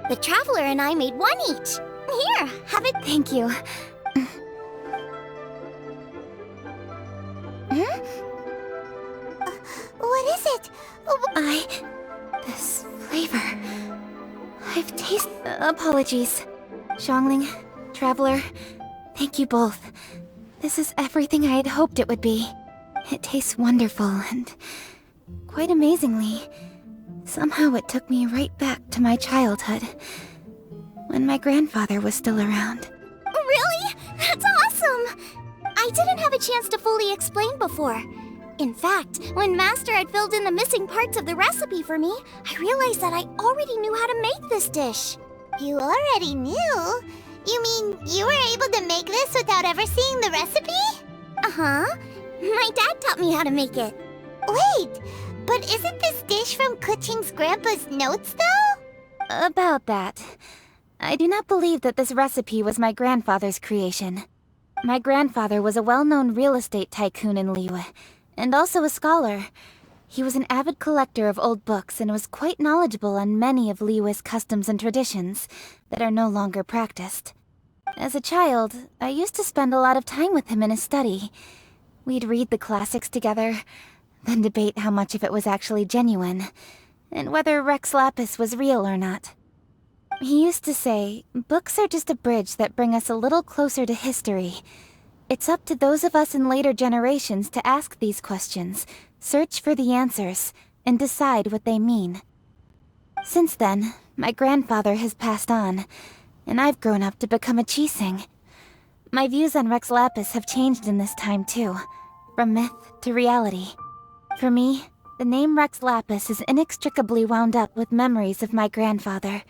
The Traveler and I made one each. Here, have it. Thank you. What is it? This flavor... I've tasted... Apologies. Xiangling, Traveler, thank you both. This is everything I had hoped it would be. It tastes wonderful and... quite amazingly, somehow it took me right back to my childhood. When my grandfather was still around. Really? That's awesome! I didn't have a chance to fully explain before. In fact, when Master had filled in the missing parts of the recipe for me, I realized that I already knew how to make this dish. You already knew? You mean you were able to make this without ever seeing the recipe? Uh-huh. My dad taught me how to make it. Wait, but isn't this dish from Keqing's grandpa's notes, though? About that. I do not believe that this recipe was my grandfather's creation. My grandfather was a well-known real estate tycoon in Liyue, and also a scholar. He was an avid collector of old books and was quite knowledgeable on many of Liyue's customs and traditions that are no longer practiced. As a child, I used to spend a lot of time with him in his study. We'd read the classics together, then debate how much of it was actually genuine, and whether Rex Lapis was real or not. He used to say, books are just a bridge that bring us a little closer to history. It's up to those of us in later generations to ask these questions, search for the answers, and decide what they mean. Since then, my grandfather has passed on, and I've grown up to become a Qixing. My views on Rex Lapis have changed in this time too, from myth to reality. For me, the name Rex Lapis is inextricably wound up with memories of my grandfather.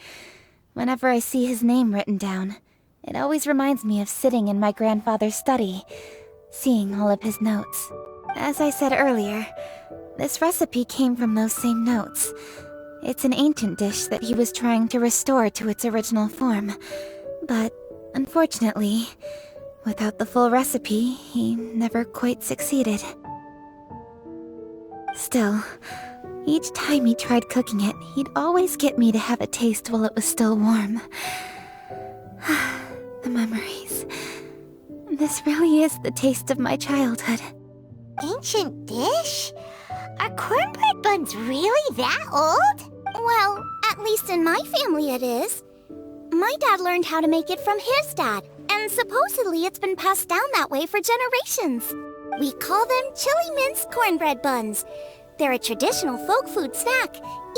Whenever I see his name written down, it always reminds me of sitting in my grandfather's study, seeing all of his notes. As I said earlier, this recipe came from those same notes. It's an ancient dish that he was trying to restore to its original form. But, unfortunately, without the full recipe, he never quite succeeded. Still, each time he tried cooking it, he'd always get me to have a taste while it was still warm. The memories. This really is the taste of my childhood. Ancient dish? Are cornbread buns really that old? Well, at least in my family it is. My dad learned how to make it from his dad, and supposedly it's been passed down that way for generations. We call them chili mince cornbread buns. They're a traditional folk food snack,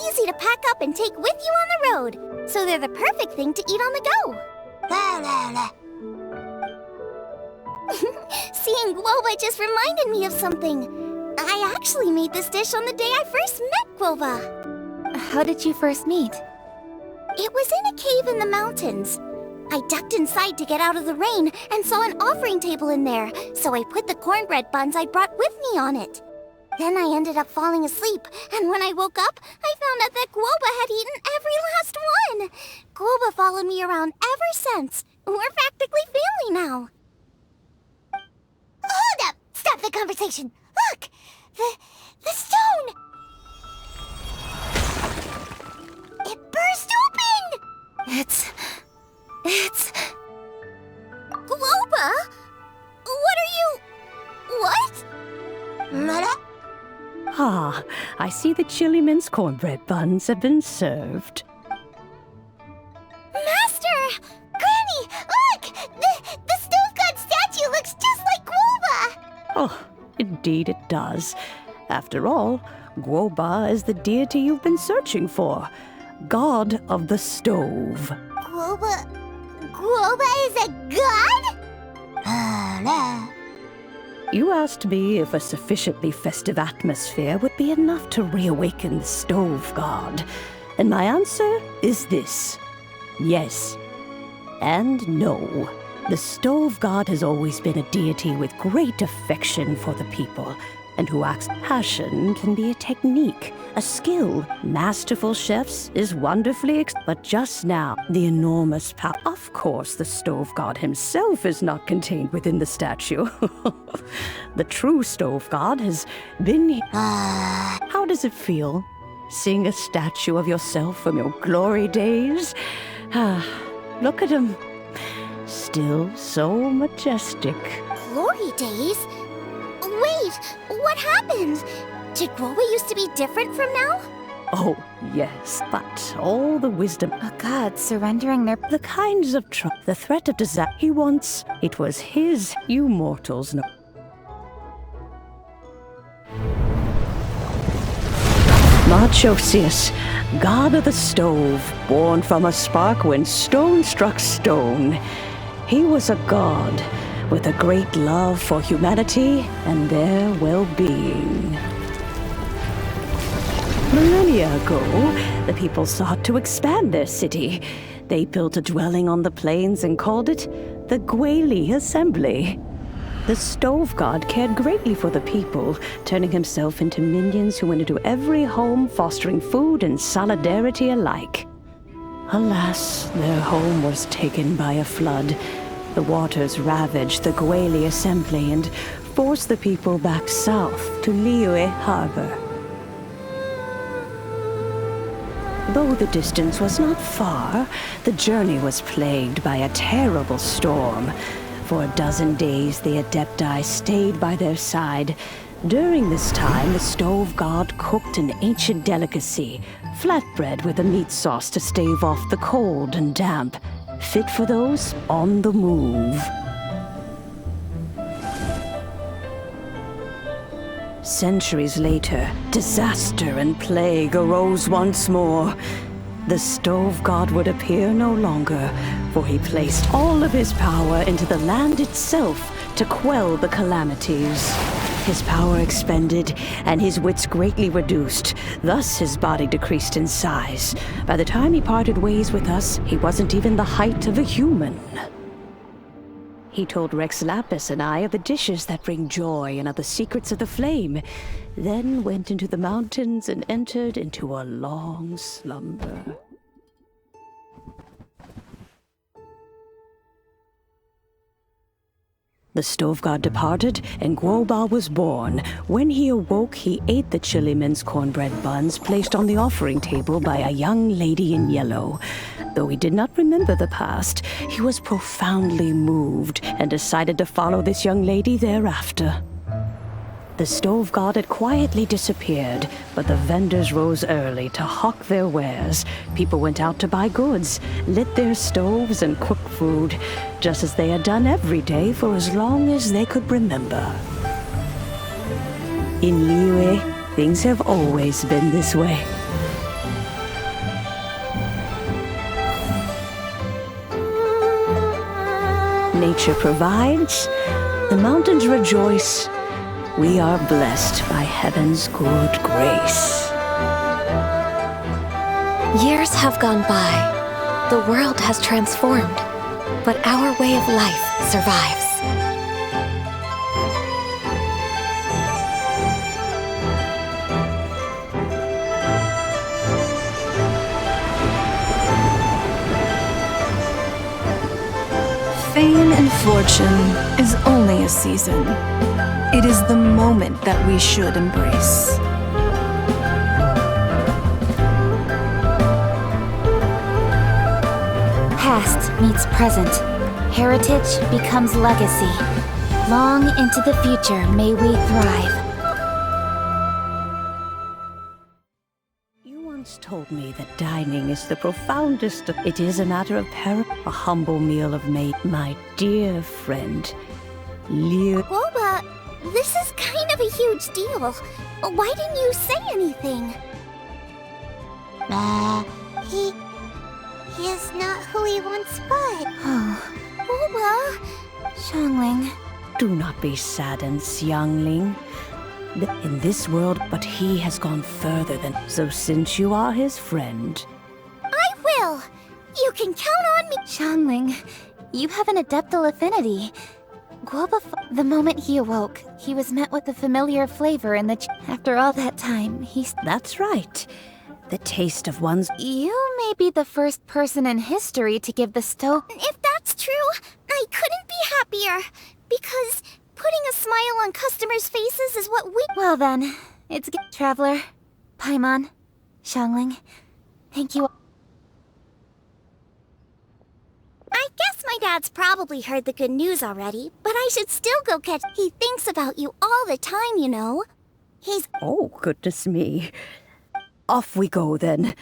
easy to pack up and take with you on the road. So they're the perfect thing to eat on the go. La la la. Seeing Guoba just reminded me of something. I actually made this dish on the day I first met Guoba. How did you first meet? It was in a cave in the mountains. I ducked inside to get out of the rain and saw an offering table in there, so I put the cornbread buns I brought with me on it. Then I ended up falling asleep, and when I woke up, I found out that Guoba had eaten every last one. Guoba followed me around ever since. We're practically family now. Hold up! Stop the conversation! Look! The stone! It burst open! It's... Guoba? What are you... What? Mother? Ah, I see the chili mince cornbread buns have been served. Master! Granny, look! The stove god statue looks just like Guoba! Oh, indeed it does. After all, Guoba is the deity you've been searching for. God of the stove. Guoba is a god? No. You asked me if a sufficiently festive atmosphere would be enough to reawaken the stove god. And my answer is this. Yes. And no. The stove god has always been a deity with great affection for the people, and who acts passion can be a technique, a skill. Masterful chefs is wonderfully but just now, the enormous power. Of course, the stove god himself is not contained within the statue. The true stove god has been... How does it feel? seeing a statue of yourself from your glory days? Ah, look at him. Still so majestic. Glory days? Wait, what happened? Did Groba used to be different from now? Oh, yes, but all the wisdom, A god surrendering their... the kinds of the threat of disaster he wants, it was his, you mortals know. Marchosius, god of the stove, born from a spark when stone struck stone. He was a god with a great love for humanity and their well-being. Millennia ago, the people sought to expand their city. They built a dwelling on the plains and called it the Gweli Assembly. The stove god cared greatly for the people, turning himself into minions who went into every home, fostering food and solidarity alike. Alas, their home was taken by a flood. The waters ravaged the Gweli Assembly and forced the people back south to Liyue Harbor. Though the distance was not far, the journey was plagued by a terrible storm. For a dozen days, the Adepti stayed by their side. During this time, the stove god cooked an ancient delicacy, flatbread with a meat sauce to stave off the cold and damp, fit for those on the move. Centuries later, disaster and plague arose once more. The stove god would appear no longer, for he placed all of his power into the land itself to quell the calamities. His power expended, and his wits greatly reduced. Thus his body decreased in size. By the time he parted ways with us, he wasn't even the height of a human. He told Rex Lapis and I of the dishes that bring joy and of the secrets of the flame, then went into the mountains and entered into a long slumber. The stove god departed, and Guoba was born. When he awoke, he ate the Chilimen's cornbread buns placed on the offering table by a young lady in yellow. Though he did not remember the past, he was profoundly moved and decided to follow this young lady thereafter. The stove god had quietly disappeared, but the vendors rose early to hawk their wares. People went out to buy goods, lit their stoves, and cooked food, just as they had done every day for as long as they could remember. In Liyue, things have always been this way. Nature provides, the mountains rejoice. We are blessed by heaven's good grace. Years have gone by. The world has transformed, but our way of life survives. Fame and fortune is only a season. It is the moment that we should embrace. Past meets present. Heritage becomes legacy. Long into the future may we thrive. You once told me that dining is the profoundest of... It is a matter of a humble meal of mate, my dear friend. Guoba, this is kind of a huge deal. Why didn't you say anything? He is not who he once was. Oh, Guoba, Xiangling. Do not be saddened, Xiangling. In this world, but he has gone further than... So since you are his friend... I will. You can count on me. Xiangling, you have an adeptal affinity. Guoba, the moment he awoke, he was met with a familiar flavor in the After all that time, he's... That's right. The taste of one's... You may be the first person in history to give the stove... If that's true, I couldn't be happier. Because putting a smile on customers' faces is what we... Well then, it's... Traveler, Paimon, Xiangling, thank you. I guess my dad's probably heard the good news already, but I should still go catch. He thinks about you all the time, you know. He's. Oh, goodness me. Off we go then.